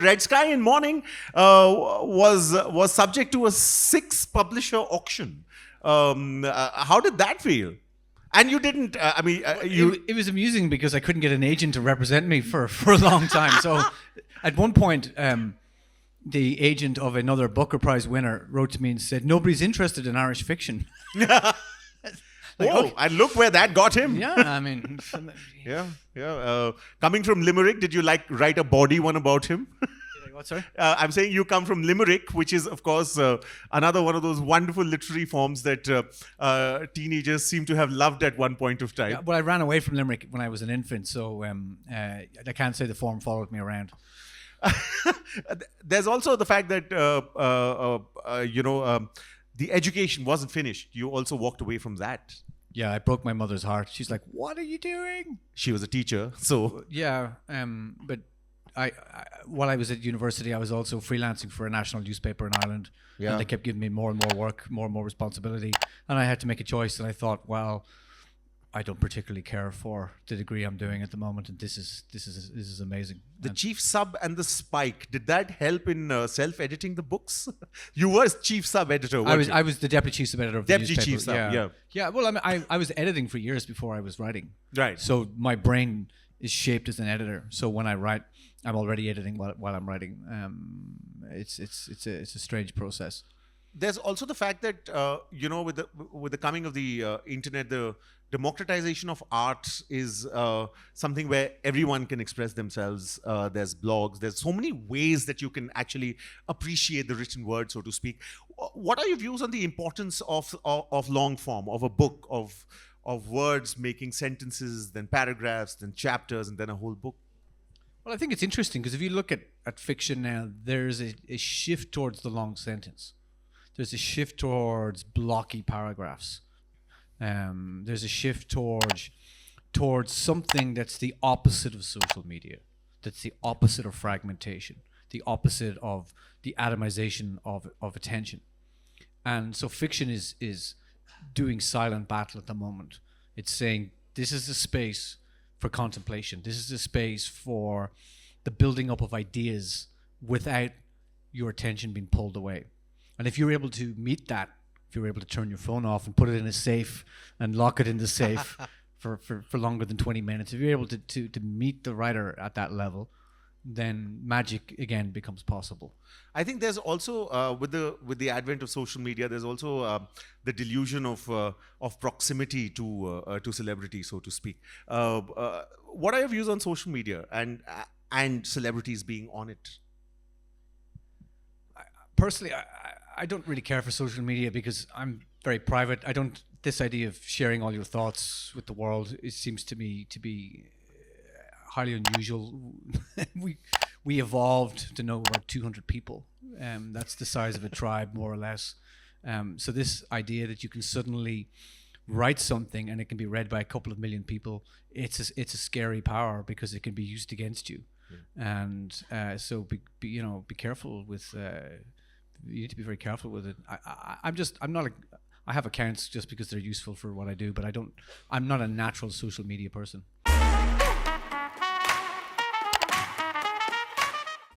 Red Sky in Morning was subject to a 6 publisher auction. How did that feel? And you didn't. It was amusing because I couldn't get an agent to represent me for a long time. So at one point, the agent of another Booker Prize winner wrote to me and said, "Nobody's interested in Irish fiction." Whoa! And look where that got him. Yeah, I mean, yeah. Coming from Limerick, did you write a bawdy one about him? What, sorry? I'm saying you come from Limerick, which is, of course, another one of those wonderful literary forms that teenagers seem to have loved at one point of time. Yeah, well, I ran away from Limerick when I was an infant, so I can't say the form followed me around. There's also the fact that the education wasn't finished. You also walked away from that. Yeah, I broke my mother's heart. She's like, "What are you doing?" She was a teacher, so yeah. But I while I was at university, I was also freelancing for a national newspaper in Ireland, and they kept giving me more and more work, more and more responsibility, and I had to make a choice. And I thought, well, I don't particularly care for the degree I'm doing at the moment, and this is amazing. The chief sub and the spike, did that help in self-editing the books? You were chief sub editor. I was the deputy chief sub editor of the newspaper. Chief sub, yeah. Well, I was editing for years before I was writing. Right. So my brain is shaped as an editor. So when I write, I'm already editing while I'm writing. It's a strange process. There's also the fact that with the coming of the internet, the democratization of art is something where everyone can express themselves. There's blogs. There's so many ways that you can actually appreciate the written word, so to speak. What are your views on the importance of long form, of a book, of words making sentences, then paragraphs, then chapters, and then a whole book? Well, I think it's interesting because if you look at fiction now, there's a shift towards the long sentence. There's a shift towards blocky paragraphs. There's a shift towards something that's the opposite of social media, that's the opposite of fragmentation, the opposite of the atomization of attention. And so fiction is doing silent battle at the moment. It's saying this is a space for contemplation. This is a space for the building up of ideas without your attention being pulled away. And if you're able to meet that, if you're able to turn your phone off and put it in a safe and lock it in the safe for longer than 20 minutes, if you're able to meet the writer at that level, then magic again becomes possible. I think there's also with the advent of social media, there's also the delusion of proximity to celebrity, so to speak. What are your views on social media and celebrities being on it? Personally, I don't really care for social media because I'm very private. This idea of sharing all your thoughts with the world, it seems to me to be highly unusual. we evolved to know about 200 people. That's the size of a tribe, more or less. So this idea that you can suddenly write something and it can be read by a couple of million people, it's a scary power because it can be used against you. Yeah. And so be careful with. You need to be very careful with it. I have accounts just because they're useful for what I do, but I'm not a natural social media person.